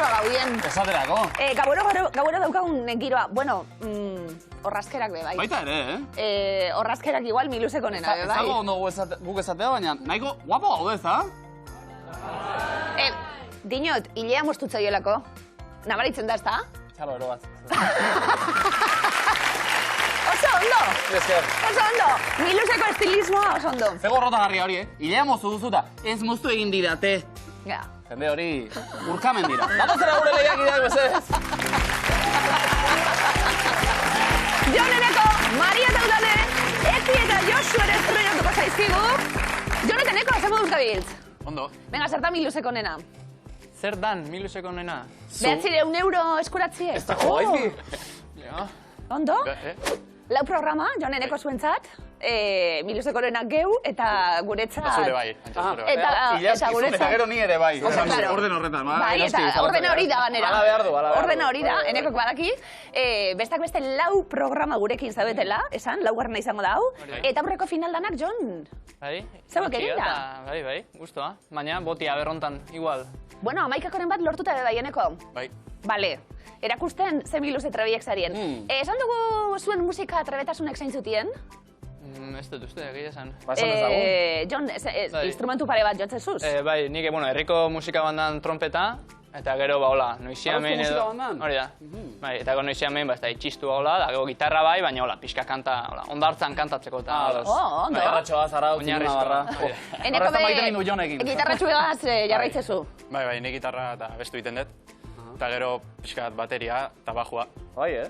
proba gauien. Esaterako. Gauero daukagun giroa. Bueno, horrazkerak be, bai. Baita ere, eh? Horrazkerak igual Miluseko nena, be, bai. Ez dago ondo guk esatea, baina nahiko guapo gaude, ezta? Dinot, hilea mostutza joelako. Nabaritzen da, ezta? Txalo, ero bat. Oso ondo! Esker. Oso ondo! Miluseko estilismoa oso ondo. Zego rotagarria hori, eh? Hilea moztu duzuta, ez moztu egin didate. Ja. Jende hori urkamen dira. Datozera gure lehiakideak bezez. Jon Eneko, Maria eta Udane, Eti eta Josu ere estrenatuko zaizkigu. Jon eta Eneko, zer moduz gabiltz? Ondo. Venga, zertan Miluseko nena. Zer dan Miluseko nena? 900 euro eskuratziek. Ez dago gaizki. Ja. Ondo? Lau programa, Jon Eneko zuentzat, Miluseko nena geu eta guretzat... Zure bai, zure bai. Eta guretzat... Eta gero ni ere bai. Claro. Orden horretan, ba? Bai, eta ordena hori da ganera. Hala behar du, hala behar du. Ordena hori da, Enekok badaki. Bestak beste lau programa gurekin zaudetela, esan, laugarrena izango da hau. Eta aurreko finaldanak, Jon. Bai. Zeuek egin da? Bai, guztua. Baina botia berrontan, igual. Bueno, 11koren bat lortuta bai, Eneko. Bai. Bale. Erakusten ze Miluse trebiek zarien. Esan dugu zuen musika trebetasunek zeintzutien? Ez dut uste, egia esan. Esan ezagun. Jon, instrumentu pare bat jotzen zuz? Bai, nik, herriko musika bandan trompeta, eta gero, hola, noiziamen edo... musika bandan? Hori da. Bai, eta gero noiziamen, ez da, itxistua hola, da, gero gitarra bai, baina hola, pixka kanta, hola, ondartzan kantatzeko eta... Ondo. Gitarratxoa, zarautz, Oinarrizkoa. Navarra. Eneko Horreztan maite mindu Jonekin. gitarratxuegaz jarraitzezu. Bai, nik gitarra eta bestu egiten dut. Eta gero pixkat bateria eta bajua. Bai, eh?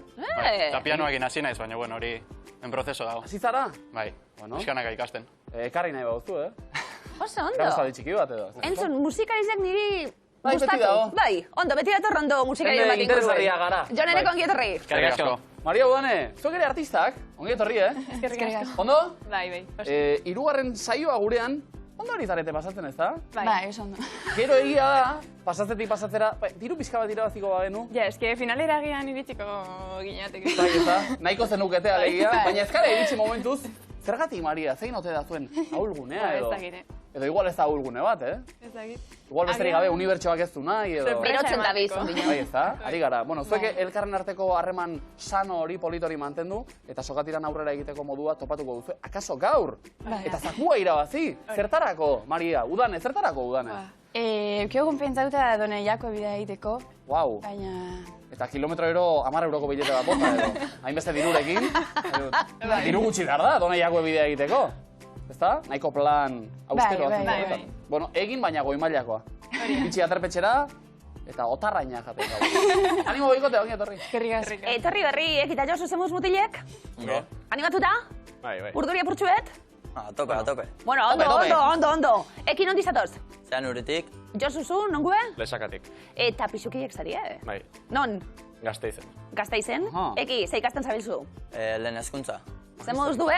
Eta pianoekin hasi naiz, baina bueno, hori en prozeso dago. Hasi zara? Bai, pixkanaka ikasten. Ekarri nahi baduzu, eh? Oso ondo. Gauza txiki bat edo. Entzun, musikarizek niri Bai, beti gustatu. dago. Bai, ondo, beti dator ondo musikari bat interesgarria gara. Jon Eneko ongi etorri. Eskerrik asko. Maria Udane, zuek ere artistak, ongi etorri, eh? Eskerrik asko. Ondo? Bai. Hirugarren saioa gurean, ondo hori zarete pasatzen, ez da? Bai, oso ondo. Gero egia da, pasatzetik pasatzera, diru pizka bat irabaziko bagenu. Ja, eske finalera gian iritsiko gineatek. Bai, ez da? Nahiko zenukete alegia, Bai. baina ez gara iritsi momentuz. Zergatik, Maria, zein ote da zuen ahulgunea edo? Ez dakit, Edo igual ez da ahulgune bat, eh? Ez dakit. Igual besterik gabe unibertsoak ez du nahi edo... Berotzen da biz, ondino. Bai, ez da? Ari gara. Bueno, zuek elkarren arteko harreman sano hori, politori mantendu, eta sokatiran aurrera egiteko modua topatuko duzu. Akaso gaur? Eta zakua irabazi? Zertarako, Maria? Udane, zertarako Udane? Eukio konpentsauta done jako bidea egiteko, Wow. baina... Eta kilometro ero 10 euroko bilete bat bota edo. Hainbeste dirurekin. Diru gutxi behar da, doneiako bidea egiteko. Ezta? Nahiko plan austero Bai, batzuk bai, horretan. bai. Bueno, egin baina goi mailakoa. Itxi aterpetxera eta otarraina jaten gau. Animo bikote, ongi etorri. Eskerrik asko. Etorri berri, eta Josu zemuz mutilek? Animatuta? Bai. Urduri apurtxuet? A tope. Bueno, ondo. Ekin ondi zatoz? Zean uretik, Josu zu, nongue? Lesakatik. Eta pisukiek zarie? Bai. Non? Gazteizen. Gazteizen? Aha. Eki, ze ikasten zabilzu? Lehen hezkuntza. Ze moduz du,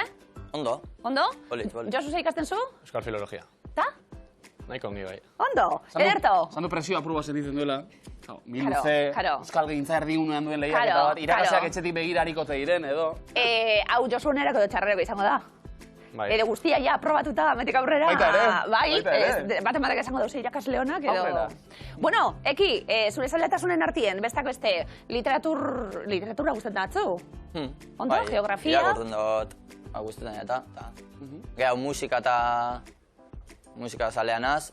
Ondo. Ondo? Polit. Josu ze ikasten zu? Euskal filologia. Ta? Nahiko ongi bai. Ondo, ederto. Zandu presio apurua sentitzen duela. Miluze, Karo. Euskal Gintza erdigunean duen lehiak Karo, eta bat, irakaseak karo. etxetik begirariko te diren, edo. Hau Josu nerako edo txarrerako izango da. Bai. Edo guztia ja aprobatuta metik aurrera. Baita ere, Bai, baita ere. baten batek esango dauze irakasle honak edo... Aurrera. Bueno, Eki, zure zaletasunen artien, bestak beste, literatura gustatzen datzu? Ondo, Bai, geografia? irakurtzen dut, gustetan eta. Gero musika zaleanaz,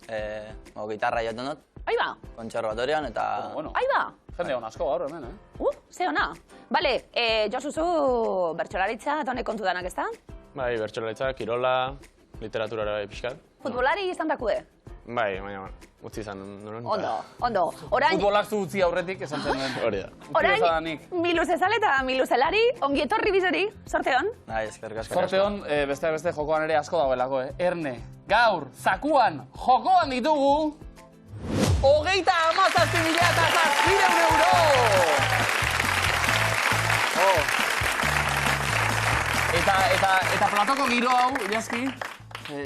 gitarra jaten dut, Ahí ba, kontserbatorian eta... Bueno, ahí ba. jende hon asko gaur hemen, eh? Ze ona. Bale, Josu zu bertsolaritza eta honek kontu danak, ezta? Bai, bertsolaritza, kirola, literaturara bai pixkat. Futbolari izan dakue? Bai, baina utzi izan nuen. Ondo. Orain, Futbolak zu utzi aurretik esan zen duen. Hori da. orain, Miluze zale eta Miluzelari, ongi etorri bizori, sorte hon. Bai, eskerrik asko. Zorte hon, besteak beste jokoan ere asko dagoelako, eh? Erne, gaur, zakuan, jokoan ditugu... 37.000 euro! Eta platoko giro hau, Ilaski,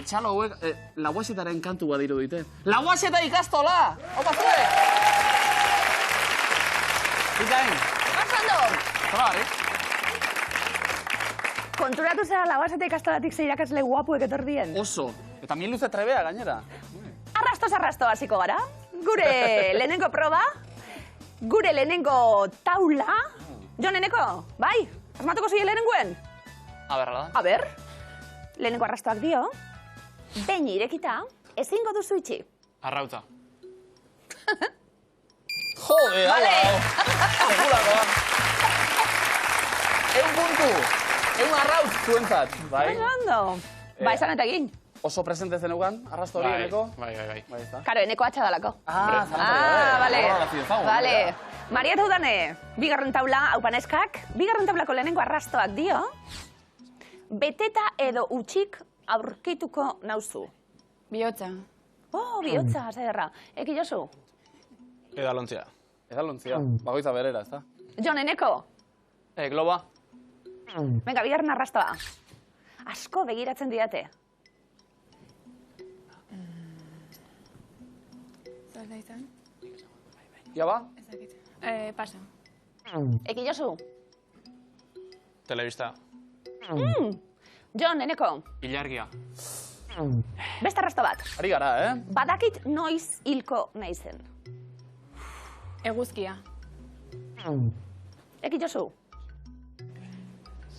txalo hauek, lauaxetaren kantu bat dirudite. Lauaxeta ikastola! Opa zure! Ikain! Pasando! Zola, Konturatu zera lauaxeta ikastolatik ze irakasle guapuek etordien. Oso. Eta Miluze trebea gainera. Arrasto hasiko gara. Gure lehenengo proba, gure lehenengo taula. Jon, eneko, bai? Asmatuko zile lehenenguen? Aberra da. A ber, lehenengo arrastoak dio, behin irekita, ezingo duzu itxi. Arrautza. Jode, Vale. Segurakoa. 100 puntu. 100 arrautz zuentzat. Bai. Ondo. Ba, esan eta egin. Oso presente zenugan, arrasto hori, eneko? Bai. Bai, ez da. Karo, eneko atxadalako. Vale. Vale. Maria eta Udane, bigarren taula, haupaneskak, bigarren taulako lehenengo arrastoak dio, beteta edo utxik aurkituko nauzu. Bihotza. Oh, bihotza, zederra. Eki Josu? Edalontzia. Edalontzia, bagoitza berera, ez da? Jon, eneko? Globa. Venga, bigarren arrastoa. Asko begiratzen diate. Zer da izan? Ia ba? Pasa. Eki Josu? Telebista. Jon, eneko? Ilargia. Beste arrasto bat. Ari gara, Badakit noiz hilko naizen. Eguzkia. Eki Josu?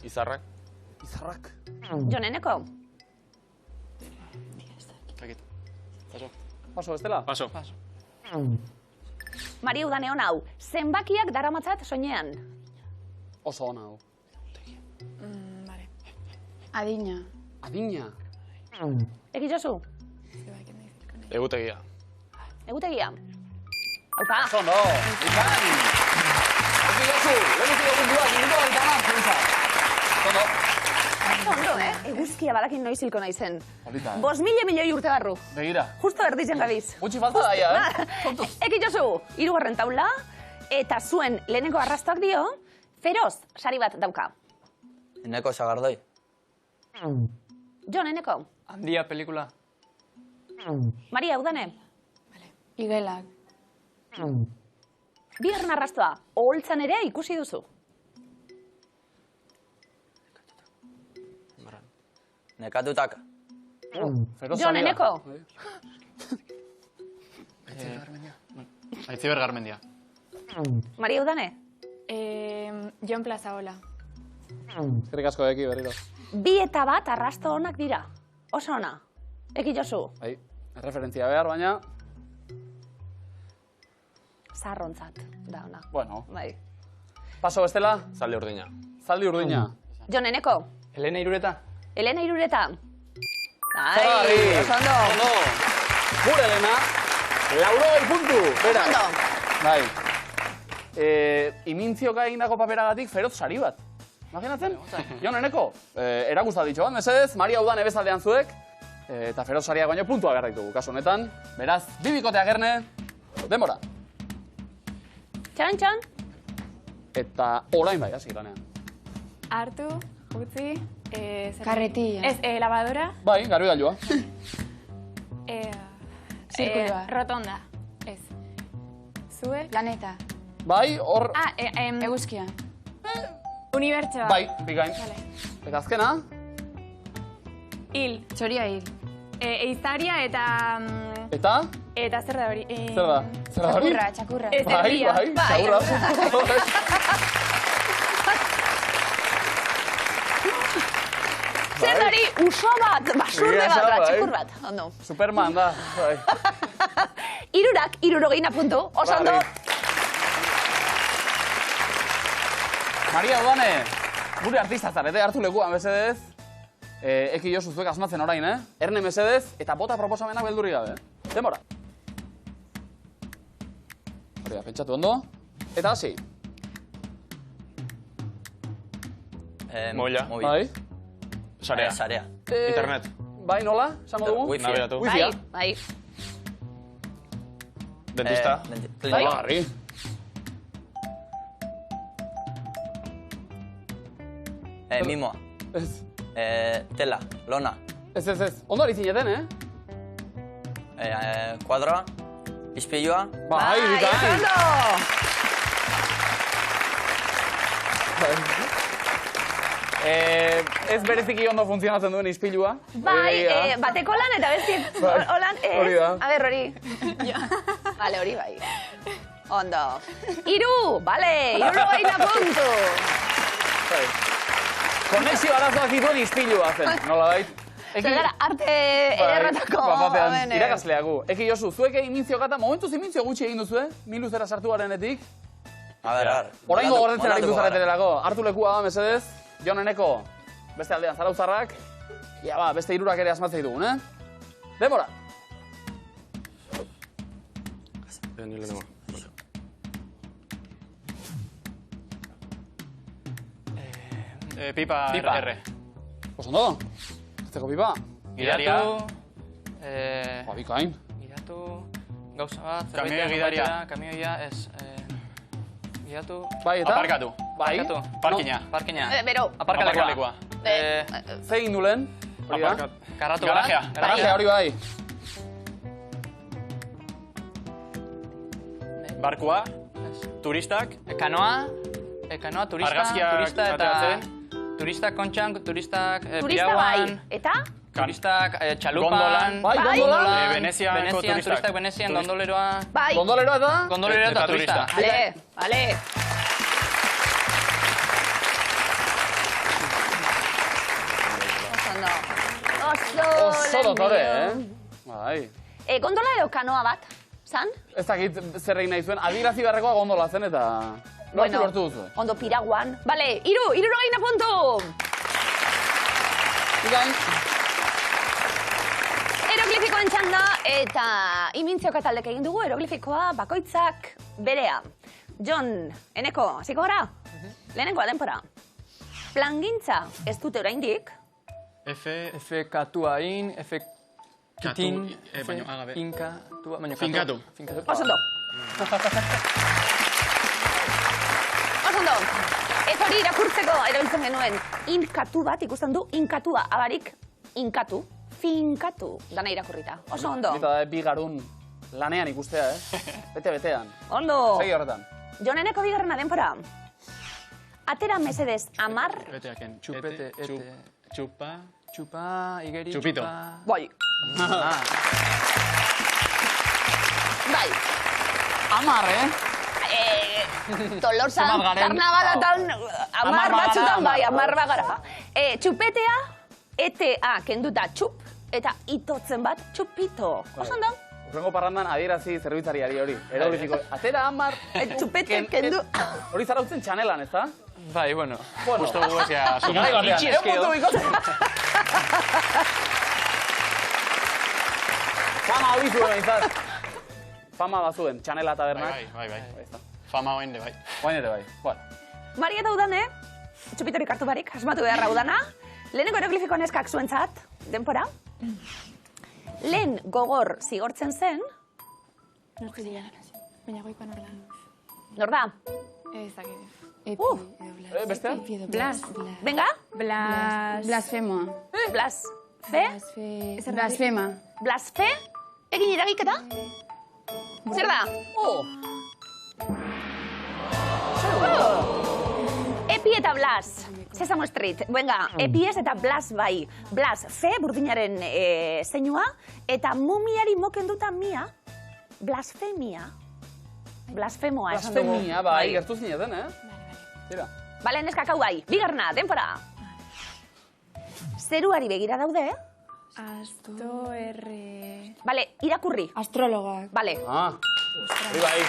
Izarrak. Izarrak. Jon, eneko? Zakit. Paso. Paso, bestela? Paso. Maria Udane hon hau, zenbakiak daramatzat soinean. Oso ona, hau. Vale. Adina. Adina. Eki Josu? Egutegia. Egutegia? Aupa! Oso ondo, izan! Eki Josu, lehenuk puntua, minutu gaita man, zuentzat. Oso Ondo, Eguzkia badakin noiz hilko naizen. Polita, 5.000 milioi urte barru. Begira. Justo erditzen gabiz. Gutxi falta daia, Eki Josu, hirugarren taula, eta zuen lehenengo arrastoak dio, feroz sari bat dauka. Eneko sagardoi. Jon, eneko? Handia pelikula. Maria, Udane? Igelak. Bigarren arrastoa, oholtzan ere ikusi duzu. Nekatutak. Jon, eneko? Aitziber Garmendia. Maria, Udane? Jon Plazaola. Eskerrik asko eki berriro. Bi eta bat arrasto onak dira. Oso ona. Eki Josu? Bai, referentzia behar, baina... Zaharrontzat da ona. Bueno, Bai. paso bestela, Zaldi urdina. zaldi urdina. Jon, eneko? Elena Irureta. Elena Irureta? Zergarri! Oso ondo. Ondo! Gure Elena, 80 puntu, bera. Ondo. Bai. Imintzioka egindako paperagatik feroz sari bat. Imaginatzen? Jon, eneko, erakusta ditxo bat, mesedez, Maria Udane bezaldean zuek, eta feroz sariak baino puntua garraitugu, kasu honetan. Beraz, bibikotea gerne, denbora. Txan. Eta orain bai, hasi lanean. Hartu, utzi, Carretilla. Ez, lavadora. Bai, garbigailua. Zirkulua. Rotonda. Ez. Zue. Planeta. Bai, hor... Eguzkia. Unibertsoa. Bai, bikain. Vale. Eta azkena, Hil. Txoria hil. Eizaria eta... eta... Eta zer da hori? Zer da? Zer da hori? Txakurra. Ez, Bai, erdia. bai, txakurra. Zer da hori uso bat, basurde Egia bat, esan, bai. txakur bat. Ondo. Superman da, bai. Irurak, 60 puntu. Oso ondo. Maria Udane, gure artista zarete, hartu lekuan, mesedez. Eki Josu zuek asmatzen orain, Erne mesedez, eta bota proposamenak beldurri gabe. Denbora. Hori da, pentsatu ondo. Eta hasi. Moila. Mobil. Bai. Sarea. Sarea. Internet. Bai, nola? Esango dugu? Wifi. Nabiratu. Wifia. Bai. Dentista. Bai. Garri. Mimoa. Ez, Tela. Lona. ez. Ondo ari zineten, Kuadroa. Ispilua. Bai, oso bikain. ondo. Ez bereziki ondo funtzionatzen duen ispilua. Bai, bateko lan eta besti Bai, holan. hori da. A ber, hori. Vale, hori bai. Ondo. 3, bale, 70 puntu. Konexio arazoak dituen izpilua zen, nola bait? Zer gara, arte ederratako. Bapapean, irakasleagu. Eki Josu, zuek egin mintzio gata, momentuz mintzio gutxi egin duzu, Miluzera sartu garenetik. A ber. Oraingo gordetzen ari duzaretelako. Hartu lekua da, mesedez. Joneneko, beste aldean zarauzarrak. Ia ba, beste 3 ere asmatzei dugun, Denbora. Ni lehenengo. Pipa. R. Osondo? Zeko pipa? Gidaria. Ba, bikain. Gidatu. Gauza bat. Kamioi gidaria. Kamioia, ez. Gidatu. Bai, eta? Aparkatu. Bai. Parkina. Bero. Aparkalekua. Ze egin du lehen? Hori da? Karratu. Garajea, hori bai. Barkua, turistak, Kanoa, turista, Argazkiak turista eta... ateratzen. Turistak kontxan, turistak Turista bai, eta? Turistak txalupan... Gondolan. Bai, gondolan. Veneziako turistak. Turistak Venezian, gondoleroa... Bai. Gondoleroa eta? Gondoleroa eta Eta turista. Bale. Oso dotore, Bai. Gondola edo kanoa bat, zan? Ez dakit zer egin nahi zuen, adirazi beharrekoa gondola zen eta... Lortu duzu. Ondo piraguan. Bale, 70 puntu! Ikain. Eroglifikoen txanda eta imintzioka taldek egin dugu eroglifikoa bakoitzak berea. Jon, Eneko, hasiko gara? Lehenengoa denpora. Plangintza ez dute oraindik. F katua in, F kitin, baino agabe. inkatua, baino Finkatu. Osondo. Osondo. Eta hori irakurtzeko erabiltzen genuen inkatu bat, ikusten du, inkatua, abarik, inkatu, finkatu, dana irakurrita. Oso ondo. Eta da, bi garun lanean ikustea, Bete-betean. Ondo. Segi horretan. Joneneko bigarrena denpora. Atera mesedez 10. Beteaken. Txupete, ete. Txupa. Txupa, igeri, Txupito. txupa. Bai. Bai. 10, Tolosan, Zenbat garen? karnabalatan, 10 batzutan bai, 10 bagara. Txupetea, etea kenduta txup, eta itotzen bat txupito. Oso ondo? Urrengo parrandan adierazi zerbitzariari hori. Eroglifiko. Atera 10. Txupete kendu. Hori zarautzen txanelan, ez da? Bai, bueno. Justo guzia. Garai batean. Puntu bikote. Fama hori zuen, izan. Fama bazuen, txanela tabernak. Bai. Fama oen de bai. Oain ere bai. Bueno. Maria eta Udane, txupitorik hartu barik, asmatu beharra Udana. Lehenengo eroglifiko neskak zuentzat, denpora. Lehen gogor zigortzen zen, Norte dira. Baina goikoan horrela. nor da? Ez dakit. Bestea? Blas. Venga? Blasfemoa. Blas. Fe? Blasfema. Blasfe? Egin iragiketa? Zer da? Epi eta Blas. Sesamo Street. Venga, Epi ez eta Blas bai. Blas, fe, burdinaren zeinua, eta mumiari mokenduta mia, blasfemia. Blasfemoa esan dugu. Blasfemia, bai, gertu zineten, Tira. Bale, neskak hau bai. Bigarna, denpora. Zeruari begira daude. Asto, erre... Bale, irakurri. Astrologak. Bale. Hori bai.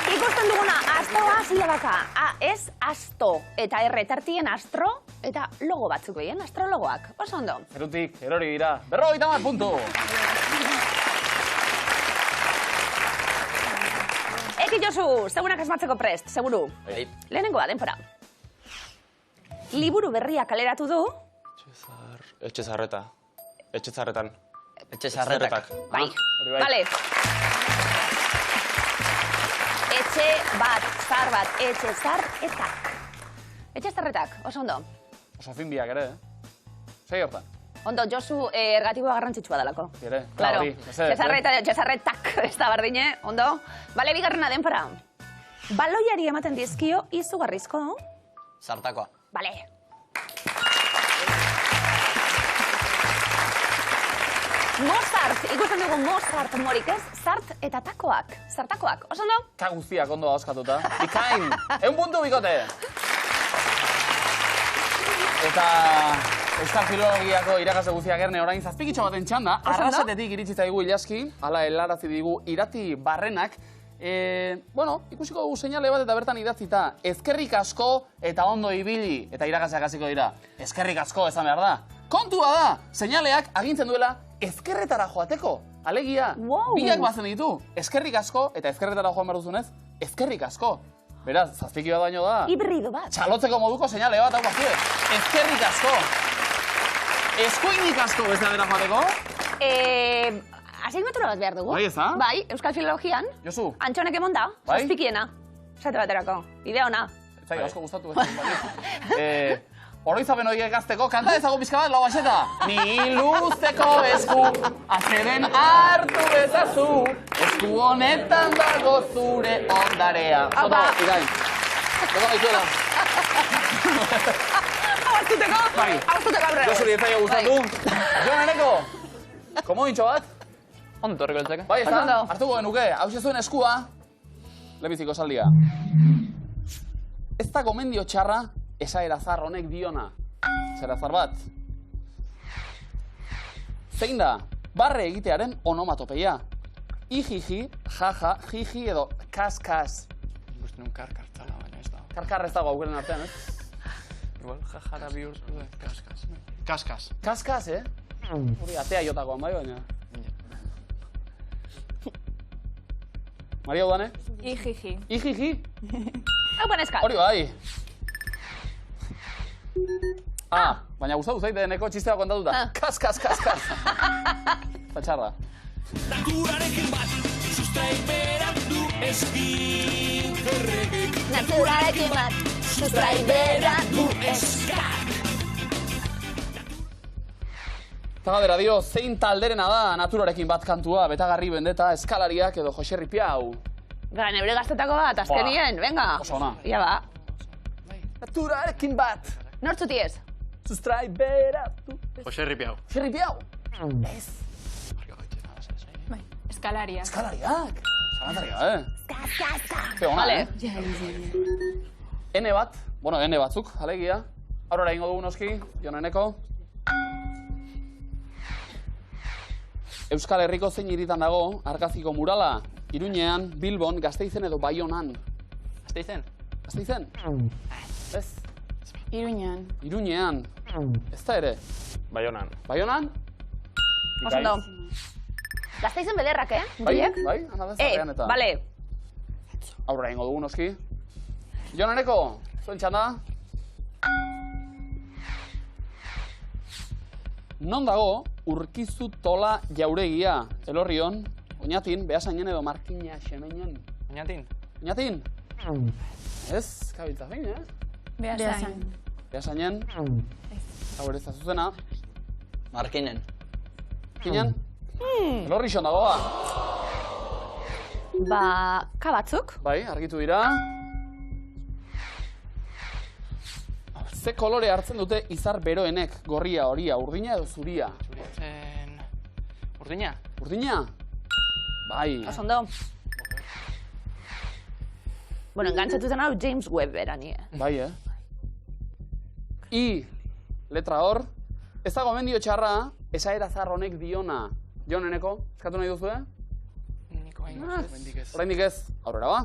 Ikusten duguna, astoa silabaka. A, ez, asto. Eta erre tartien astro, eta logo batzuk egin, astrologoak. Oso ondo. Zerutik, erori dira. 50 puntu. Eki Josu, segunak asmatzeko prest, seguru. Bai. Lehenengoa, denpora. Liburu berria kaleratu du. Etxe zarreta. Etxe zarretan. Etxe zarretak. Bai. hori bai. Bale. Etxe bat, zar bat, etxe zarretak. Etxe zarretak, oso ondo. Oso fin biak ere, Segi hortan. Ondo, Josu ergatikoa garrantzitsua dalako. Ere, Claro, hori. txezarretak, ez da bardine, ondo. Bale, bigarrena denpora. Baloiari ematen dizkio izugarrizko. Zartakoa. Bale. Mozart ikusten dugu Mozart morik ez, zart eta takoak. Zartakoak, oso ondo? Ka guztiak ondo auskatuta. Bikain, 1 puntu bikote. Eta Euskal Filologiako irakasle guztiak erne orain zazpikitxo baten txanda, arrasetetik iritsi zaigu ilaski, hala helarazi digu Irati Barrenak. Ikusiko dugu seinale bat eta bertan idatzita, ezkerrik asko eta ondo ibili, eta irakasleak hasiko dira. Ezkerrik asko esan behar da. Kontua da, seinaleak agintzen duela ezkerretara joateko. Alegia, biak bazen ditu, ezkerrik asko eta ezkerretara joan behar duzunez, ezkerrik asko. Beraz, zazpiki bat baino da. Hibrido bat. Txalotzeko moduko seinale bat, hau bazue. Ezkerrik asko. Eskuinik asko beste dena joateko. Asignatura bat behar dugu. Bai, eza? Bai, Euskal Filologian. Josu. Antxonek emonda, Bai? zazpikiena. Zate baterako, idea ona. Zai, asko gustatu. Oroizapen horiek gazteko, kanta ezago pizka bat, lau baxeta. Ni luzteko esku, azeren hartu bezazu, esku honetan dago zure ondarea. Apa. Irain. Doka gaituela. Hau Bai. aurrera. Josuri ez zaio gustatu. Joan Eneko, komodintxo bat. Ondo torreko eltzeke. Bai, ez da, Ondo. hartuko genuke, hau zuen eskua, lebiziko saldia. Ez da gomendio txarra, esaera zar honek diona. Esaera zar bat. Zein da, barre egitearen onomatopeia. Ijiji, jaja, jiji edo kas-kas. Ikusten un karkartzala, baina ez da. Karkar ez dago aukeren artean, ez? Igual jajara bihurtu da, kaskas. Kaskas. Kas-kas, Hori atea jotakoan bai, baina. Maria Udane? Ijiji. Ijiji? Hau banezkat. Hori bai. Baina gustatu zaite Eneko txistea kontatuta. Kas. Zatxarra. Naturarekin bat, sustrai berandu eskin erregek. Naturarekin bat, sustrai berandu eskak. Eta galdera dio, zein talderena da Naturarekin bat kantua, Betagarri Bendeta, Eskalariak edo Jose Ripiau. Gara, nebre gaztetako bat, azkenien, venga. Oso ona. Ia ba. Naturarekin bat, Nortzuti ez? sustrai berandu. Jose Ripiau. Jose Ripiau. Ez. Eskalaria. Eskalariak. Zalantzaria, Ze ona, Vale. N bat, N batzuk, alegia. Aurora ingo dugu noski, Jon Eneko. Euskal Herriko zein hiritan dago, Argaziko murala, Iruñean, Bilbon, Gasteizen edo Baionan. Gasteizen? Gasteizen? Ez? Iruñan. Iruñean. Ez da ere? Baionan. Baionan? Oso ondo. Gazteizen bederrak, Bai, Mutilek? bai, ana bezarrean eta. Bale. Aurrera ingo dugu noski. Jon Eneko, zuen txanda. Non dago Urkizu Tola Jauregia, Elorrion, Oñatin, Beasainen edo Markina Xemeinen. Oñatin? Oñatin? Ez, kabiltza zein, Beasain. Beasainen. Hau ere ez da zuzena. Markinen. Kinen? Elorri xon dagoa. Ba, ka batzuk. Bai, argitu dira. Ze kolore hartzen dute izar beroenek? Gorria, horia, urdina edo zuria? Urdina? Urdina? Bai. Oso ondo. Bueno, engantzatu zen hau James Webb erani, Bai, I, letra hor. Ez dago mendio txarra, esaera zar honek diona. Jon Eneko, eskatu nahi duzu, Niko hain mendik ez. Oraindik ez, aurrera ba.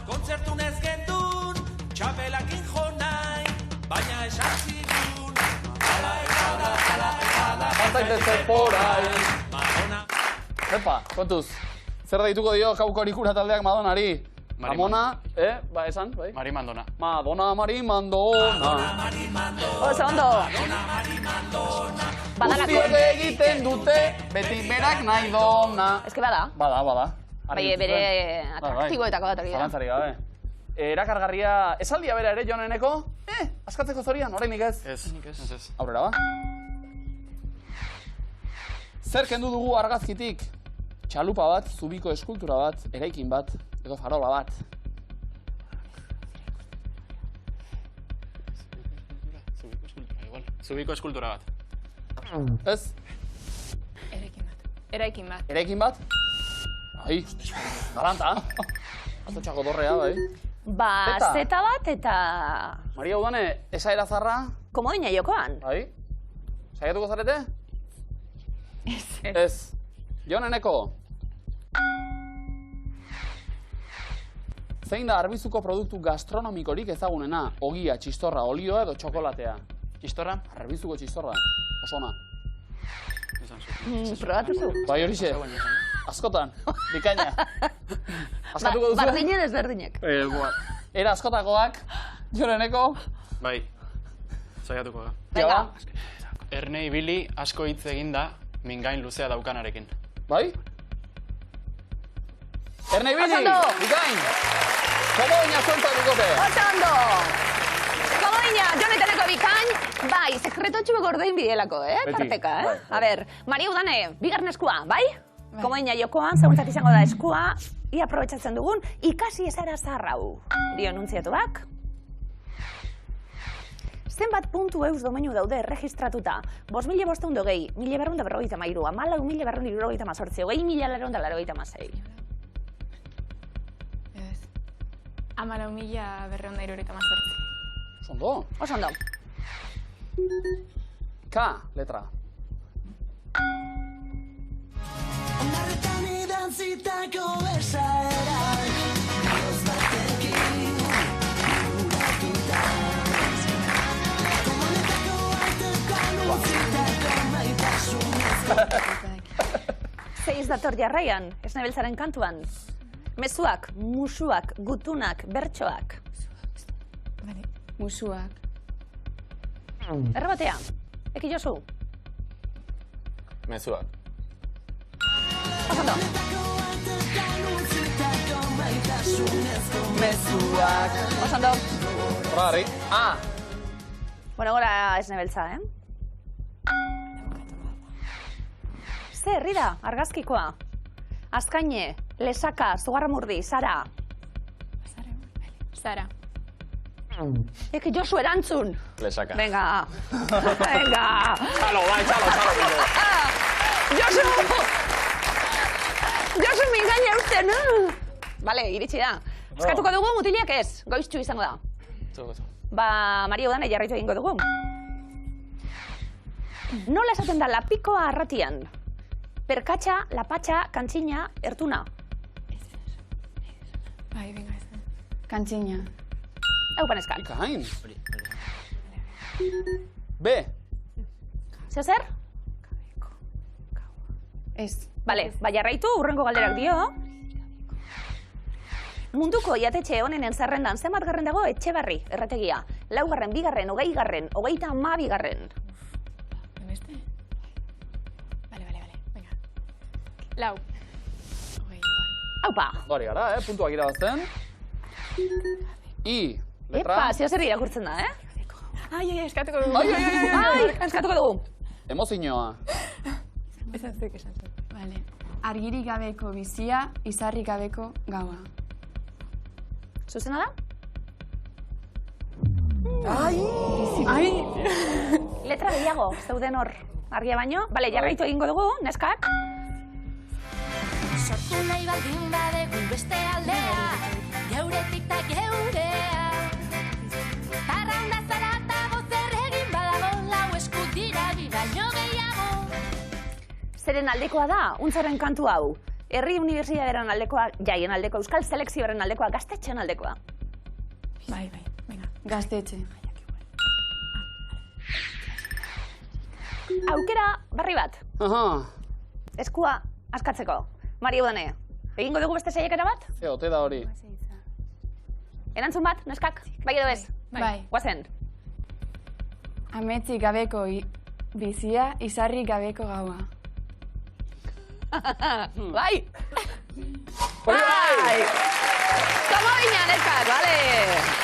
Kontzertun ez gendun, txapelakin jo nahi, baina esan zigun. Kantaitezek porai. Epa, kontuz. Zer deituko dio Kaukorikura taldeak Madonari? Mari Amona, ba, esan, bai? Mari Mandona. Madonna, Mari Mandona. Oso ondo. Badalako. Guztiek egiten dute, beti berak nahi dona. Ez que bada. Bada. Bai, bere atraktiboetako bat hori da. Zalantzari gabe. Erakargarria, esaldia bera ere, Jon Eneko? Askatzeko zorian, orainik ez. Ez. Aurrera ba. Zer kendu dugu argazkitik? Txalupa bat, zubiko eskultura bat, eraikin bat, edo farola bat. Zubiko eskultura bat. Ez? Erekin Eraikin bat. Eraikin bat? Ai, galanta. Azotxako dorrea, bai. Ba, Eta? zeta bat eta... Maria Udane, esaera zarra? Komodina jokoan. Bai. Saiatuko zarete? Ez. Jon Eneko. Zein da arbizuko produktu gastronomikorik ezagunena? Ogia, txistorra, olioa edo txokolatea? Txistorra? Arbizuko txistorra. Oso ona. Probatu zu. Bai horixe. Askotan. Bikaina. Askatuko duzu? Bardinen ezberdinek. Era askotakoak. Jon Eneko. Bai, saiatuko da. Venga. Erne ibili asko hitz eginda mingain luzea daukanarekin. Bai? Erne ibili! Oso ondo. Bikain! Komodina zuentzat dukote. Oso ondo! Komodina, Jon Eneko bikain. Bai, sekretotxu gordein bidelako, Beti. Tarteka, Bai. A ber, Maria Udane, bigarren eskua, bai? Komodina jokoan, seguntzat izango da eskua, ia aprobetsatzen dugun, ikasi ezara zarrau. Dio nuntziatuak. Zenbat puntu eus domeinu daude registratuta? 5.520, 1.253, 14.278, 20.286. 14.278. Oso ondo. Oso ondo. K, letra. Ondarretan idantzitako esaerak Gauz batekin uratuta Komunetako artekoan utzitako maitasunezko 6 dator jarraian, esnebeltzaren kantuan. Mezuak, musuak, gutunak, bertsoak. Musuak. Errebatea, eki Josu. Mezuak. Oso ondo. Mezuak. Oso ondo. Horrari. A. Bueno, gora esnebeltza, Ze herri da, argazkikoa. Azkaine, Lesaka, Zugarramurdi, Sara. Zara. Eki Josu erantzun. Lesaka. Venga. Venga. Txalo, bai, txalo. Josu! Josu mingaina eusten. Vale, iritsi da. Eskatuko dugu mutilak ez, goiztxu izango da. Ba, Maria Udane jarraitu egingo dugu. Nola esaten da lapikoa arratian? Perkatxa, lapatxa, kantzina, ertuna. Bai, venga, ez. Kantzina. Eupan eskak. Bikain. B. Zeo zer? Ez. Vale, ba jarraitu, urrengo galderak dio. Munduko jatetxe honenen zerrendan zenbat garren dago Etxebarri, errategia. 4., 2., 20., 32. Beste? Vale, venga. 4. Aupa. Gori gara, puntuak irabazten. I. Letra. Epa, zeo zer irakurtzen da, Ai, eskatuko dugu. Ai, eskatuko dugu. Emozioa. Esatzuk. Vale. Argirik gabeko bizia, izarrik gabeko gaua. Zuzena da? Ai! Letra gehiago, zeuden hor. Argia baino. Bale, jarraitu egingo dugu, neskak. Sortu nahi baldin badegu beste aldea, geuretik ta geurea. Tarraunda zara eta gozer egin badago, lau esku dira bi baino gehiago. Zeren aldekoa da, untzaren kantu hau. Herri unibertsitatearen aldekoa, jaien aldekoa, euskal selekzioaren aldekoa, gaztetxean aldekoa. Bai, venga. Gaztetxe. Aukera barri bat, Aha. eskua askatzeko. Maria Udane, egingo dugu beste saiakera bat? Ze, ote da hori. Erantzun bat, neskak? Bai edo ez? Bai. Guazen. Ametzik gabeko bizia, izarrik gabeko gaua. Bai! Hori bai! Komo bina, neskak, bale!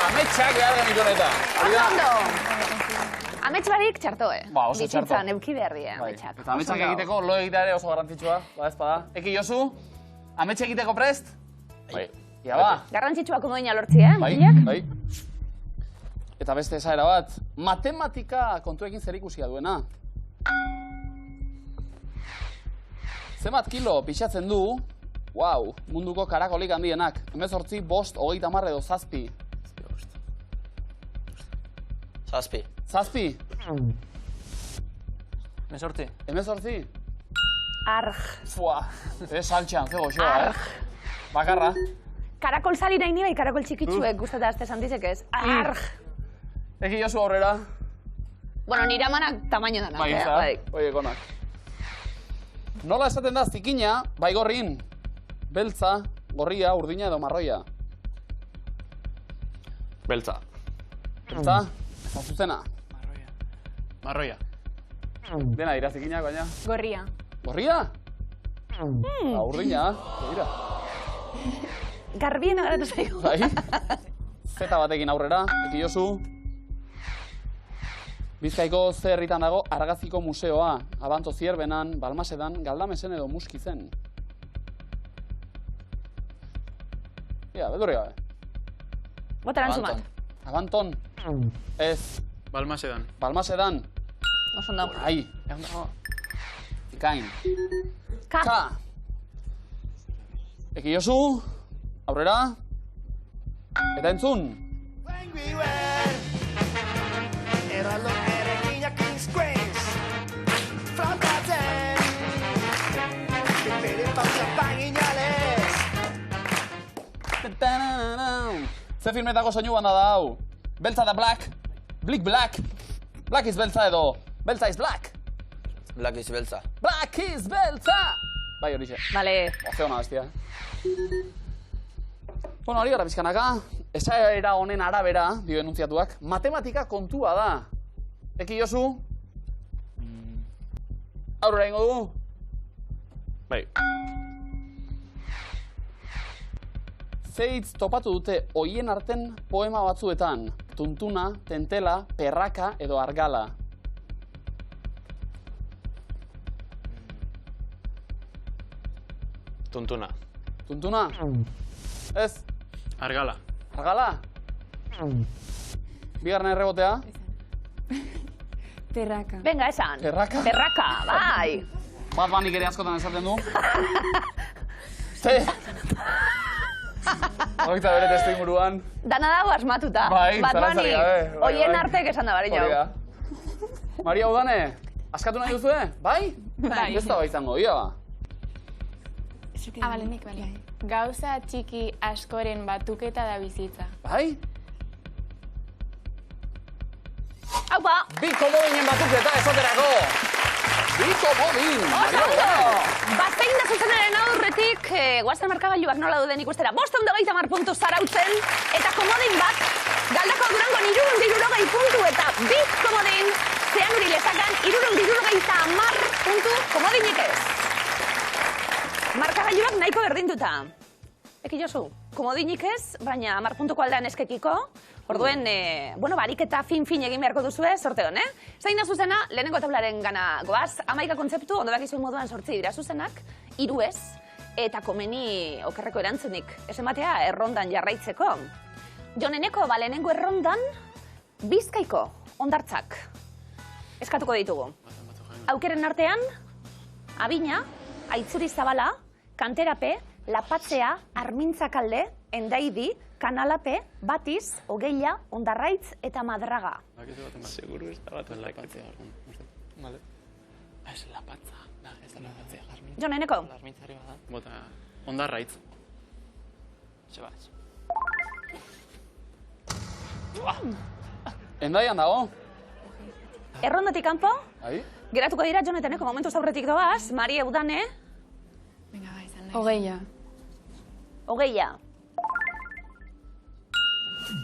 Ametxak behar geniko neta. Hori da. Ondo! Amets barik txarto, Ba, oso txarto. Bizitzan euki behar die, Bai. ametsak. Eta ametxak egiteko, lo egitea ere oso garrantzitsua. Ba, ez bada. Eki Josu, ametxe egiteko prest? Bai. Ja, ba. Garrantzitsua komo bina lortzi, Bai, mutilak? bai. Eta beste esaera bat, matematika kontuekin zer ikusia duena. Zenbat kilo pixatzen du, munduko karakolik handienak. 18, 5, 30 edo 7. Zazpi. Zazpi? 18. 18? Arg. Fua, saltxean, ze goxoa, Bakarra. Karakol zali nahi bai, karakol txikitzuek guztata azte santizek ez. Arg. Eki Josu aurrera. Bueno, nire amanak tamaino danak. Bai, ez Oie, konak. Nola esaten da zikina, baigorrin? Beltza, gorria, urdina edo marroia? Beltza. Beltza? Eta zuzena? Marroia. Dena dira zikinak, baina. Gorria. Gorria? Urdina, dira. Garbien agaratu zaigu. Bai. Zeta batekin aurrera, Eki Josu. Bizkaiko ze herritan dago Argaziko museoa, Abanto Zierbenan, Balmasedan, Galdamesen edo Muskizen. Bedurri gabe. Bota erantzumak. Abanton. Ez. Balmasedan. Balmasedan. Oso ondo. Ai. Ikain. Ka. Eki Josu, aurrera. Eta entzun. Ze filmetako soinu banda da hau? Beltza da Black. Black. Black is beltza edo. Beltza is Black. Black is beltza. Black is beltza! Bai, horixe. Vale. Oze hona, bestia. Bueno, hori gara bizkanaka. Esaera honen arabera, dio enuntziatuak, matematika kontua da. Eki Josu? Aurrera ingo du? Bai. Zeitz topatu dute hoien arten poema batzuetan. Tuntuna, tentela, perraka edo argala. Tuntuna. Tuntuna? Ez? Argala. Argala? Bigarren errebotea? Terraka. Venga, esan. Perraka? Perraka, bai. Bat banik ere askotan esaten du. Ze? Horita bere testu inguruan. Dana dago asmatuta. Bai, Bat zalantzari bani, gabe. oien artek esan da bari jau. Hori da. Maria Udane, askatu nahi duzue? Bai? Bai. Ez da bai izango, ia ba. Bale, nik bale. Gauza txiki askoren batuketa da bizitza. Bai? Aupa! Bi komodinen batuketa esaterako! Bi komodin! Oso ondo! Bazein da zuzenaren aurretik, guazten markagailuak nola duden ikustera. 530 puntu zarautzen, eta komodin bat, Galdako Durango 360 puntu, eta bi komodin, Zeanuri Lezakan 370 puntu komodinik ez. Markagailuak nahiko berdinduta. Eki Josu, komodinik ez, baina 10 puntuko aldean eskekiko. Orduen, barik eta fin egin beharko duzue, sorte hon, Zein da zuzena, lehenengo taularen gana goaz, 11 kontzeptu, ondo bakizuen moduan sortzi dira zuzenak, 3 ez, eta komeni okerreko erantzunik. Ez ematea, errondan jarraitzeko. Joneneko, lehenengo errondan, Bizkaiko hondartzak eskatuko ditugu. Aukeren artean, Abina, Aitzuri Zabala, Kanterape, Lapatzea, Armintzakalde, Endaidi, Kanalape, Batiz, Ogeila, Ondarraitz eta Madraga. Seguro ez da bat lapatzea. Vale. Ez lapatza. Ez da lapatzea. Joneneko. Armintzari bada. Bota, Ondarraitz. Sebaz. Endaian dago? Errondatik kanpo, Bai? geratuko dira Joneteneko momentu aurretik doaz, Maria Udane, Ogeia. Ogeila.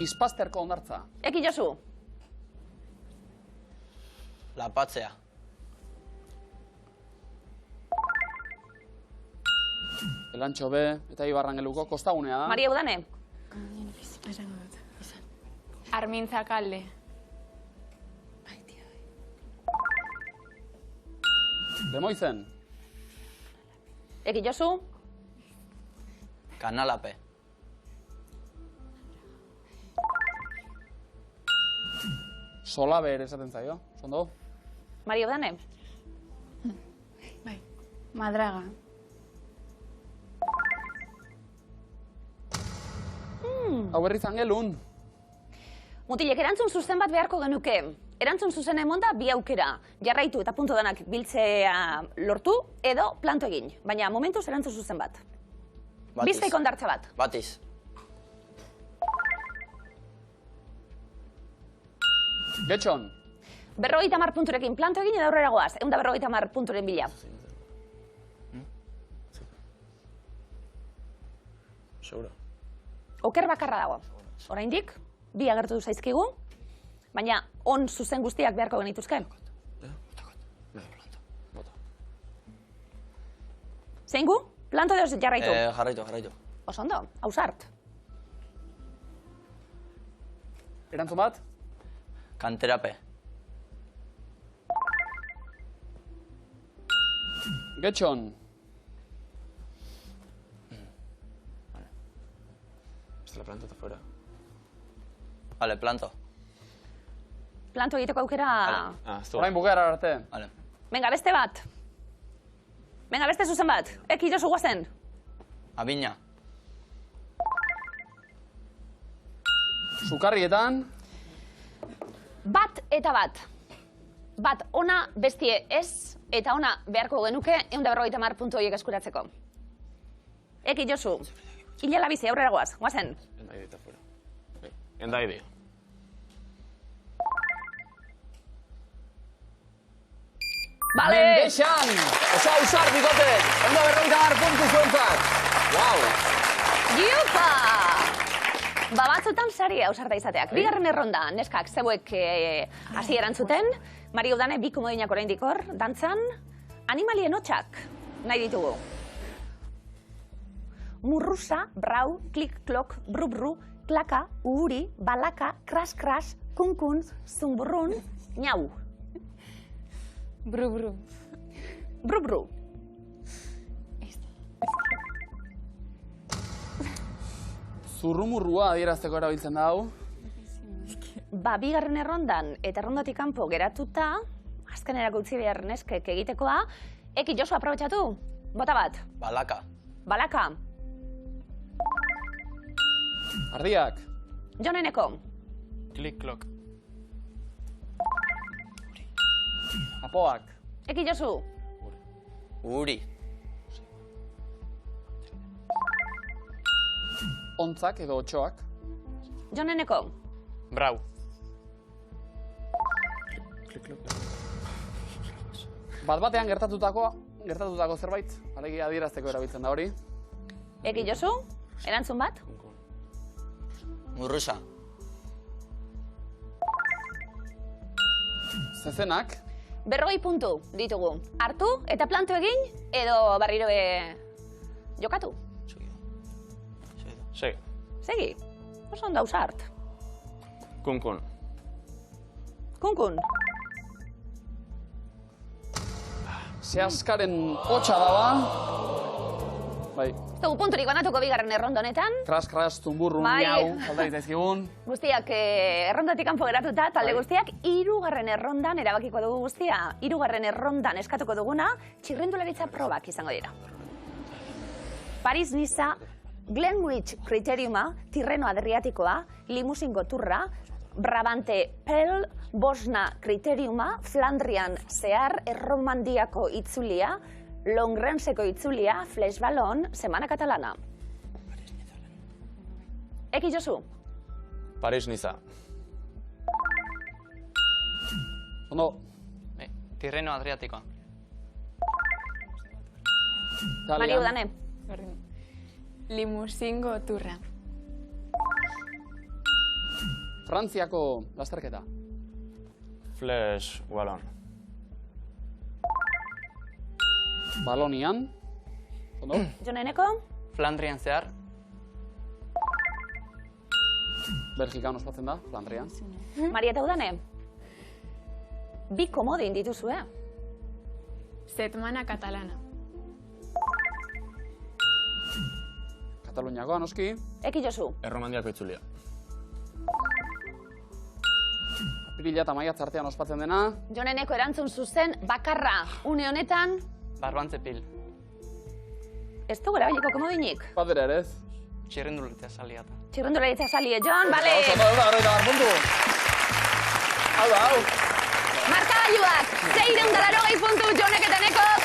Izpasterko hondartza. Eki Josu. Lapatzea. Elantxo be, eta Ibarrangeluko kostagunea da. Maria Udane. Armintzakalde. Lemoizen. Eki Josu. Kanalape. Solabe ere esaten zaio, ondo? Maria Udane. Madraga. Hau berriz angelun. Mutilek, erantzun zuzen bat beharko genuke. Erantzun zuzen emonda bi aukera. Jarraitu eta punto denak biltzea lortu edo planto egin. Baina momentuz erantzun zuzen bat. Bizkaiko ondartza bat. Batiz. Getxon. 50 punturekin planto egin edo aurrera goaz. 150 punturen bila. Seguro. Oker bakarra dago. Oraindik, bi agertu zaizkigu, baina on zuzen guztiak beharko genituzke. Zein gu? Planto edo jarraitu? Jarraitu. Oso ondo, ausart. Erantzun bat? Kanterape. Getxon. La planta está fuera. Vale, planto. Planto egiteko aukera... Orain bukera arte. Vale. Venga, beste bat. Venga, beste zuzen bat. Eki Josu guazen. Abina. Sukarrietan. Bat eta bat. Bat ona bestie ez, eta ona beharko genuke 150 puntu horiek eskuratzeko. Eki Josu. Ilela bizi, aurrera goaz, guazen. Endaidi está fuera. Endaidi. Vale! Mendexan! Oso ausart bikote! 150 puntu zuentzat! Wow! Jupa! Ba, batzutan sari ausarta izateak. Bigarren erronda, neskak zeuek hasi erantzuten. Mari Udane, bi komodinak oraindik hor, dantzan, animalien hotxak nahi ditugu. Murrusa, brau, klik, klok, bru, bru, klaka, uhuri, balaka, kras, kras, kunkun, zumburrun, nyau. Bru, bru. Bru, bru. Zurrumurrua adierazteko erabiltzen da hau. Ba, bigarren errondan eta errondatik kanpo geratuta, azkenerako utzi behar neskek egitekoa, Eki Josu aprobetxatu, bota bat. Balaka. Balaka. Ardiak. Joneneko. Klik, klok. Apoak. Eki Josu. Uri. Ontzak edo otxoak. Joneneko. Brau. Bat-batean gertatutako zerbait, alegia adierazteko erabiltzen da hori. Eki Josu, erantzun bat. Murrusa. Zezenak. 40 puntu ditugu. Hartu eta planto egin edo barriro jokatu. Segi. Segi. Oso ondo ausart. Kunkun. Kunkun. Zehaskaren hotxa daba. Bai. Ez dugu punturik banatuko bigarren errondo honetan. Kras, kras, zumburrun, miau, alda izazkigun. Guztiak errondatik kanpo geratuta, talde guztiak, hirugarren errondan erabakiko dugu guztia. Hirugarren errondan eskatuko duguna, txirrendularitza probak izango dira. Paris-Niza, Glenwich kriteriuma, Tirreno Adriatikoa, Limusingo turra, Brabante Pel, Bosna kriteriuma, Flandrian zehar, Erromandiako itzulia, Longrenseko itzulia, Fleshballon, Semana Katalana. Eki Josu. Paris-Niza. Ondo. Tirreno Adriatikoa. Mari Udane. Limusingo turra. Frantziako lasterketa. Flash Wallon. Balonian. Ondo. Joneneko. Flandrian zehar. Belgikan ospatzen da, Flandrian. Maria eta Udane. Bi komodin dituzue. Setmana Katalana. Kataluniakoa, noski. Eki Josu. Erromandiako itzulia. Apirila eta maiatza artean ospatzen dena. Joneneko erantzun zuzen bakarra. Une honetan, Barbantze pil. ez dugu erabiliko komodinik. Badera ere ez. Txirrindularitza salia. Txirrindularitza salie, Jon, bale. Oso, horreita bar puntu. Hau da, hau. Markagailuak, 680 puntu Jonek eta Nekok,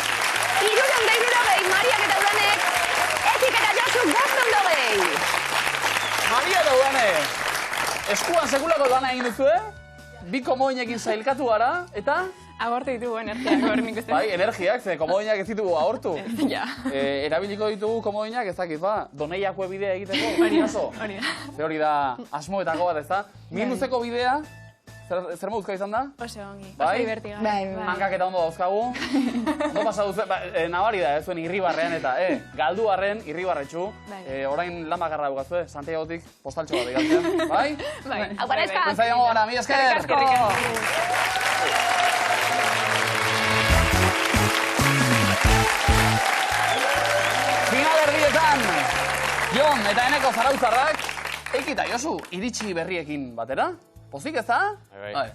360 Mariak eta Udanek, Ekik eta Josu 520. Maria eta Udane, eskuan sekulako lana egin duzu, Bi komoinekin sailkatu gara, eta... Agortu ditugu energiak, hor nik uste. Bai, energiak, ze komoinak ez ditugu agortu. Ja. Erabiliko ditugu komoinak, ez dakit, doneiako bidea egiteko. Hori da. Ze hori da asmoetako bat, ez da? Minuseko bidea, zer moduzka izan da? Oso ongi, oso Bai? divertigarri. Bai. Hankak eta ondo dauzkagu. Ondo pasa duzu, nabari da, zuen irribarrean eta, galdu arren, irribarretxu. Orain lan bakarra dugazu, Santiagotik postaltxo bat egaltzen. Bai? Bai. Hau gara eskaz. Pentsa jango gara, mi esker! Final erdietan, Jon eta Eneko Zarauzarrak, Eki eta Josu, iritsi berriekin batera. Pozik ez da? Bai.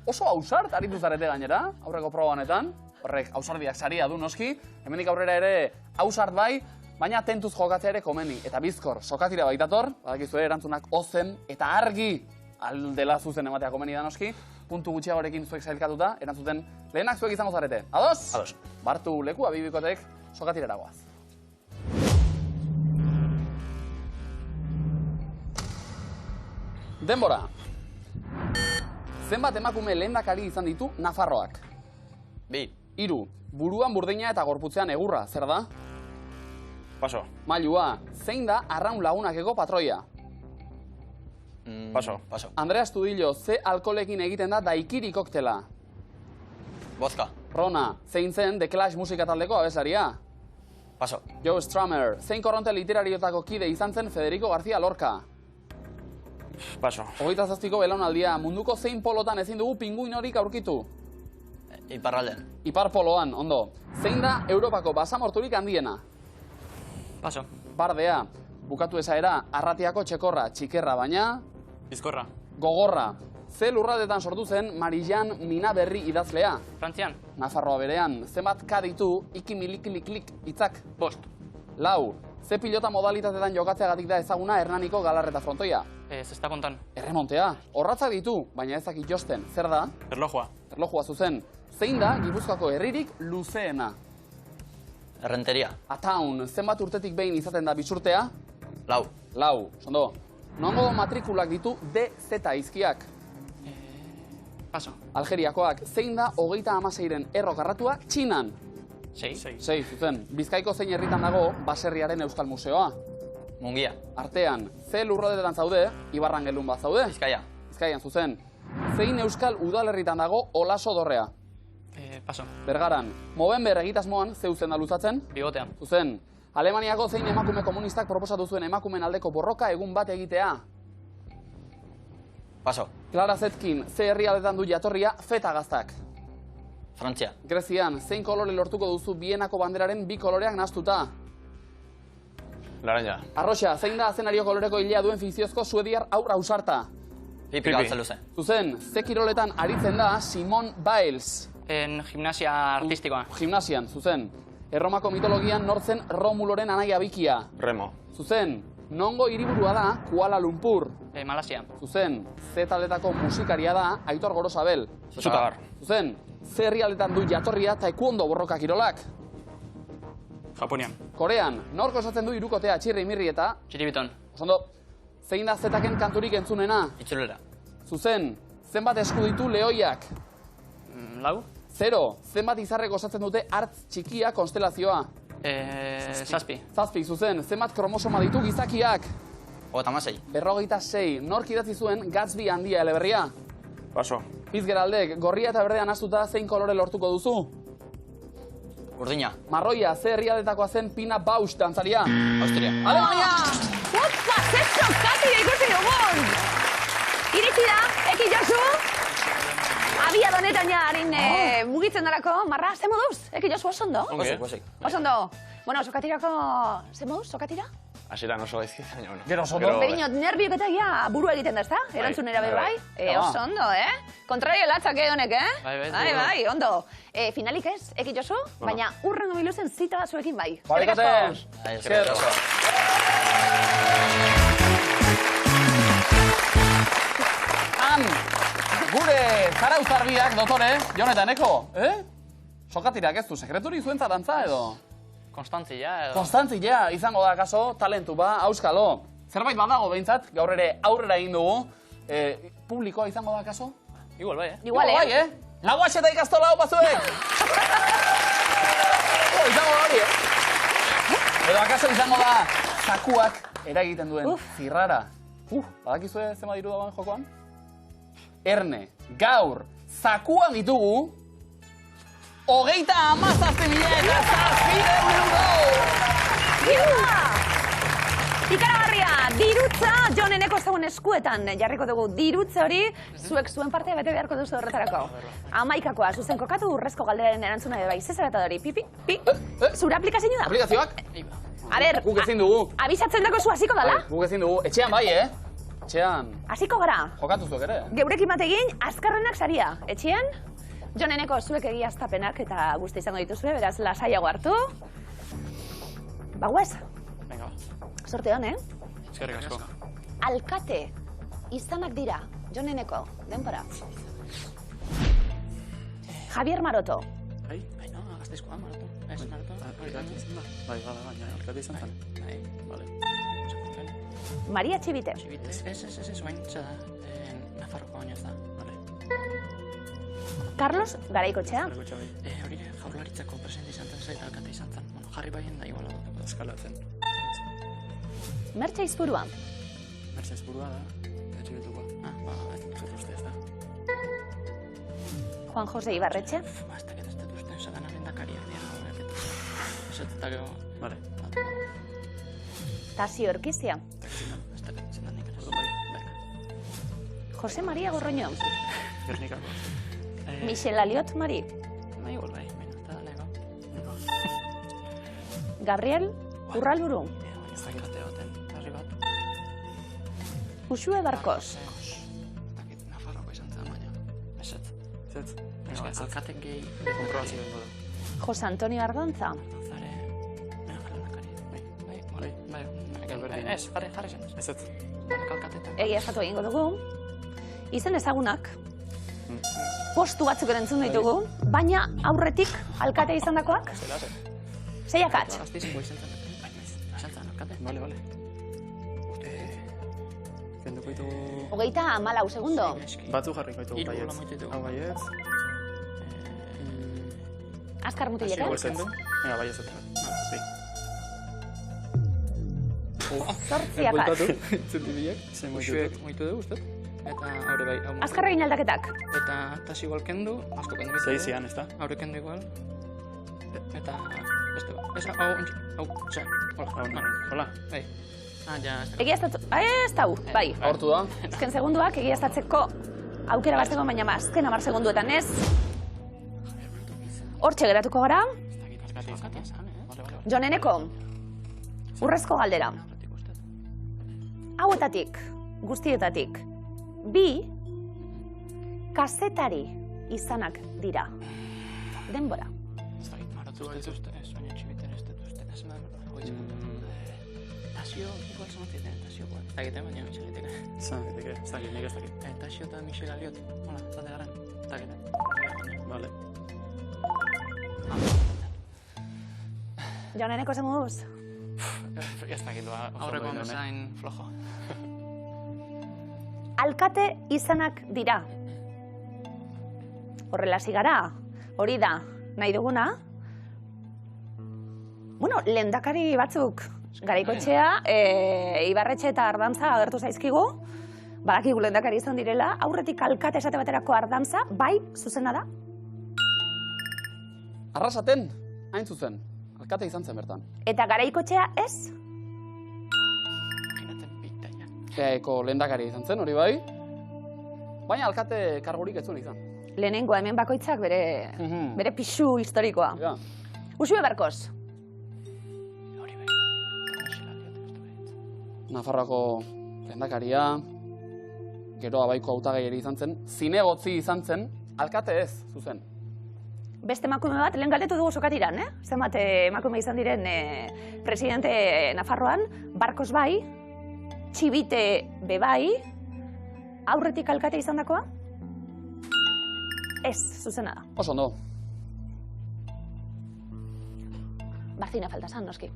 Oso ausart aritu zarete gainera, aurreko probanetan. Horrek ausardiak saria du noski. Hemendik aurrera ere ausart bai, baina tentuz jokatzea ere komeni. Eta bizkor, sokatira baitator, badakizu erantzunak ozen eta argi aldela zuzen ematea komeni da noski. Puntu gutxiagorekin zuek sailkatuta, erantzuten lehenak zuek izango zarete. Ados? Ados. Bartu lekua bibikotek sokatirara goaz. Denbora. Zenbat emakume lehendakari izan ditu Nafarroak? 2. 3. Buruan burdina eta gorputzean egurra, zer da? Paso. Mailua, zein da arraun lagunakeko patroia? Paso. Paso. Andrea Estudillo, ze alkoholekin egiten da daikiri koktela? Vodka. Rona, zein zen The Clash musika taldeko abeslaria? Paso. Joe Strummer, zein korronte literariotako kide izan zen Federico García Lorca? Paso. 27ko belaunaldia, munduko zein polotan ezin dugu pinguin horik aurkitu? Iparralden. Ipar poloan, ondo. Zein da Europako basamorturik handiena? Paso. Bardea, bukatu esaera, Arratiako txekorra, txikerra baina... Bizkorra. Gogorra, ze lurradetan sortu zen Marijan Minaberri idazlea? Frantzian. Nafarroa berean, zenbat kaditu ikimilikliklik hitzak? 5. 4. Ze pilota modalitatetan jokatzeagatik da ezaguna Hernaniko galarreta frontoia? Zesta kontan. Erremontea, horratzak ditu, baina ezakit josten, zer da? Erlojua. Erlojua zuzen. Zein da Gipuzkoako herririk luzeena? Errenteria. Ataun, zenbat urtetik behin izaten da bisurtea? 4. 4, sondo. Nongo matrikulak ditu DZ izkiak? Paso. Algeriakoak, zein da 36 errokarratua Txinan? 6. 6, zuzen. Bizkaiko zein herritan dago baserriaren Euskal Museoa? Mungia. Artean, ze lurrodetan zaude, Ibarrangelun bat zaude? Bizkaia. Bizkaian, zuzen. Zein Euskal udalerritan dago Olaso dorrea? Paso. Bergaran, Movember egitasmoan zeuzen da luzatzen? Bigotean. Zuzen. Alemaniako zein emakume komunistak proposatu zuen emakumen aldeko borroka egun bat egitea? Paso. Clara Zetkin, ze herrialdetan du jatorria feta gaztak? Frantzia. Grezian, zein kolore lortuko duzu Bienako banderaren 2 koloreak nahaztuta? Laranja. Arroxa, zein da azenario koloreko hilea duen fikziozko suediar aur ausarta? Pipi galtzen luze. Zuzen, ze kiroletan aritzen da Simone Biles? En gimnasia artistikoa. Gimnasian, zuzen. Erromako mitologian nortzen Romuloren anaia bikia? Remo. Zuzen, nongo hiriburua da Kuala Lumpur? Malasia. Zuzen, ze taldetako musikaria da Aitor Gorosabel? Zutagar. Zuzen, ze herrialdetan du jatorria taekwondo borroka kirolak? Japonian. Korean, norko esatzen du hirukotea Txirri Mirri eta... Txiribiton. Osondo, zein da zetaken kanturik entzunena? Itzulera. Zuzen, zenbat esku ditu lehoiak? 4. 0. Zenbat izarrek osatzen dute hartz txikia konstelazioa? 7. 7, zuzen. Zenbat kromosoma ditu gizakiak? 56. 56. Nork idatzi zuen Gatsby handia eleberria? Paso. Pizgeraldek, gorria eta berdean astuta zein kolore lortuko duzu? Urdina. Marroia, ze herrialdetakoa zen Pina Bausch dantzaria? Austria. Alemania! Upa, ze sokatira ikusi dugun! Iritsi da, Eki Josu? Abia donetan ja harin mugitzen darako, marra, ze moduz? Eki Josu oso ondo? Osik. Oso ondo. Bueno, sokatirako, ze moduz, sokatira? Hasieran oso gaizki, baina bueno. Gero oso ondo. Berinot, nerbiok eta ja burua egiten da, ezta? Erantzunera bai? Oso ondo, Kontrario latzak honek, Bai, ondo. Finalik ez, Eki Josu? Baina urrengo biluzen zita zuekin bai. Bai, Eskerrik asko. Gure zarauzarbiak, dotore, Jon eta Eneko, Sokatirak ez du, sekreturi zuentza dantza edo? Konstantzia edo... Konstantzia izango da, kaso, talentu ba, auskalo. Zerbait badago behintzat, gaur ere aurrera egin dugu. Publikoa izango da, kaso? Igual bai, Igual, bai, Laguaxe eta ikastola hau bazuek! Izango da hori, Edo akaso izango da zakuak eragiten duen zirrara. Badakizue zema diru dagoen jokoan? Erne, gaur, zakuan ditugu 37.000 Ikaragarria, dirutza Jon Eneko zegoen eskuetan jarriko dugu dirutza hori, zuek zuen partea bete beharko duzu horretarako. 11koa, zuzen kokatu urrezko galderaren erantzuna bai, zezarata hori, pipi, zure aplikazioa da? Aplikazioak? A ber, guk ezin dugu. Abisatzen dago zu hasiko dala? Guk ezin dugu, etxean bai, Etxean. Hasiko gara. Jokatu zuek ere. Geurekin bategin, azkarrenak saria. Etxean, Jon Eneko zuek egiaztapenak eta guzti izango dituzue, beraz lasaiago hartu. Bagoaz? Venga. Sorte hon, Eskerrik asko. Alkate izanak dira, Jon Eneko, denpora. Javier Maroto. Bai, no, Gasteizkoa Maroto. Ez, Maroto. Bai, baina, alkate izan zen. Bai, bale. Maria Txibite. Ez, oain, txada, Nafarroko baina ez da, bale. Carlos Garaikotxea. Hori jaurlaritzako presidente izan zen, eta alkate izan zen. Jarri baien da iguala dut. Eskalatzen. Mertxe Izpurua. Mertxe Izpurua da, etxibitukoa. Ez dut uste ez da. Juan Jose Ibarretxe. Ez dakit ez dut uste, zaten arrendakariak dira. Ez dut eta gero, bale. Tasio Urkizia. Ez dakit zendan nik ez. Jose Maria Gorroño. Gernikako. Michel Aliot Mari. Igual bai, eta lego. Gabriel Urralburu. Ez dakit baten, herri bat. Uxue Barkos. Dakit Nafarroko izan zen baina. Ezetz. Alkaten gehi konprobazio bengo da. Jose Antonio Ardantza. Ardontzare... Bai. Ez, jarri zen. Ezetz. Alkatetan. Egia estatu egingo dugu. Izen ezagunak. Postu batzuk erantzun ditugu, baina aurretik alkate izan dakoak? Zeiakatz? Gazteizko izan zen. Izan zen, alkate. Bale. Kenduko ditugu... 34 segundo. Batzu jarriko ditugu baietz. Hau baietz. Azkar mutiletan. Venga, baietz otra. Zortziakatz. Zentibilek. Uxuek moitu dugu, ustet? Eta haure bai... Azkar egin aldaketak. Eta tas igual kendu, asko kendu. Zeizian, ez da? Haure kendu igual. Eta... beste bat. Hola. Bai. Ja, Egiaztatu... Ez da hu, bai. Hortu da. Azken segunduak egiaztatzeko aukera bazteko, baina azken 10 segunduetan ez. Hortxe geratuko gara. Jon Eneko, urrezko galdera. Hauetatik, guztietatik, 2 kazetari izanak dira. Denbora. Ez dakit, maratu dituzte, ez baina txibiten ez dituzte, ez da, Tasio, igual zamatziten, Tasio, ez dakit, baina Micheletek. Ez dakit, nik ez dakit. Tasio eta Michel Aliot, hola, zate garen, ez dakit. Bale. Jon Eneko zen moduz? Ez dakit, aurreko zain flojo. Alkate izanak dira. Horrela hasi gara, hori da, nahi duguna. Bueno, lehendakari batzuk, Garaikotxea, Ibarretxe eta Ardantza agertu zaizkigu. Badakigu lehendakari izan direla, aurretik alkate esate baterako Ardantza, bai, zuzena da? Arrasaten, hain zuzen, alkate izan zen bertan. Eta Garaikotxea ez? Eko lehendakari izan zen, hori bai. Baina alkate kargurik ez zuen izan. Lehenengoa hemen bakoitzak bere pixu historikoa. Uxue Barkos. Nafarroako lehendakaria, gero abaiko hautagaiari izan zen, zinegotzi izan zen, alkate ez, zuzen. Beste emakume bat, lehen galdetu dugu sokatiran, zenbat emakume izan diren presidente Nafarroan, Barkos bai, Txibite bebai, aurretik alkate izan dakoa? Ez, zuzena da. Oso ondo. Bazina falta zan, noski.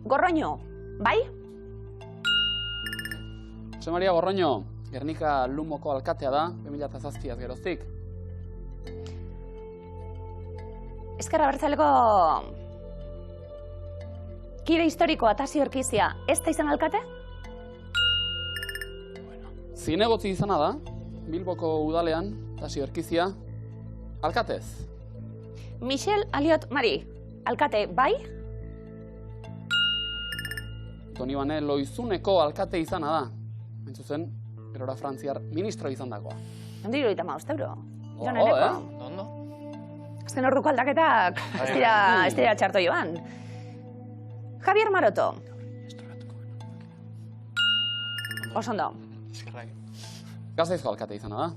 Gorroño, bai? Jose Maria Gorroño, Gernika Lumoko alkatea da, 2007az geroztik. Ezkerra Abertzaleko kide historikoa Tasio Orkizia, ez da izan alkate? Zinegotzi izana da, Bilboko udalean, Tasio Orkizia, alkatez. Michel Aliot Mari, alkate, bai? Donibane Loizuneko alkate izana da. Hain zuzen, gerora Frantziar ministro izan dagoa. Ondo 75 euro. Joneneko. Ondo? Azken orduko aldaketak ez dira txarto joan. Javier Maroto. Oso ondo. Gazaizko alkate izana da.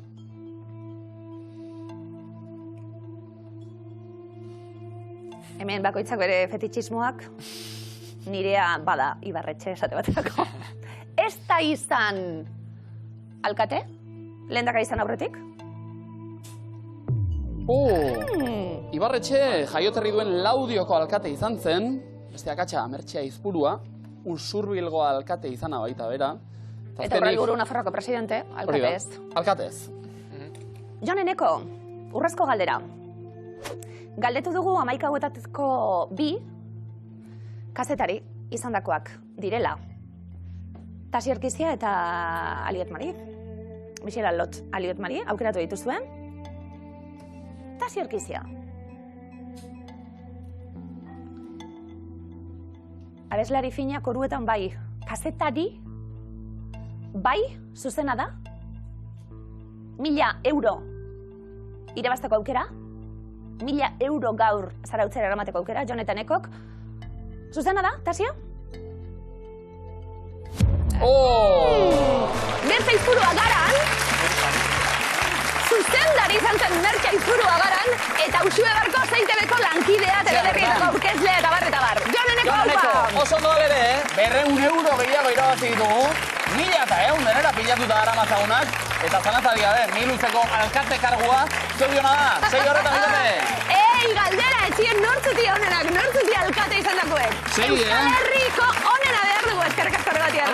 Hemen bakoitzak bere fetitxismoak, nirea bada Ibarretxe esate baterako. Ez da izan alkate? Lehendaka izan aurretik? Ibarretxe jaioterri duen Laudioko alkate izan zen, beste akatsa Mertxea Izpurua, Usurbilgo alkate izana baita bera. Eta Urraiburu Nafarroko presidente, alkatez. Alkatez. Joneneko, urrezko galdera. Galdetu dugu 11 hauetako 2 kazetari izandakoak direla. Tasio Orkizia eta Aliot Mari. Michel Aliot Mari, aukeratu dituzuen. Tasio Orkizia. Abeslari fina koruetan bai. Kazetari bai, zuzena da. 1000 euro irabazteko aukera. 1000 euro gaur zarautzera eramateko aukera, Jon Ekok. Zuzena da, Tasio? Mertxe Izpurua Garan. Zuzendari izan zen Mertxe Izpurua Garan, eta Uxue Barko ZTVko lankidea, teleberrietako aurkezlea eta bar. Jon Ekok! Oso ondo bere, 200 euro gehiago irabazi ditugu. 1100 denera pilatuta daramazzagunak, eta zanazari gabe, Miluzeko alkate kargua, zeudiona da, 6 horretan bitate. Ei, galdera, etxien nortzuti honenak, nortzuti alkate izan dakoek. Euskal Herriko honena behar dugu, eskerrik asko horregatik.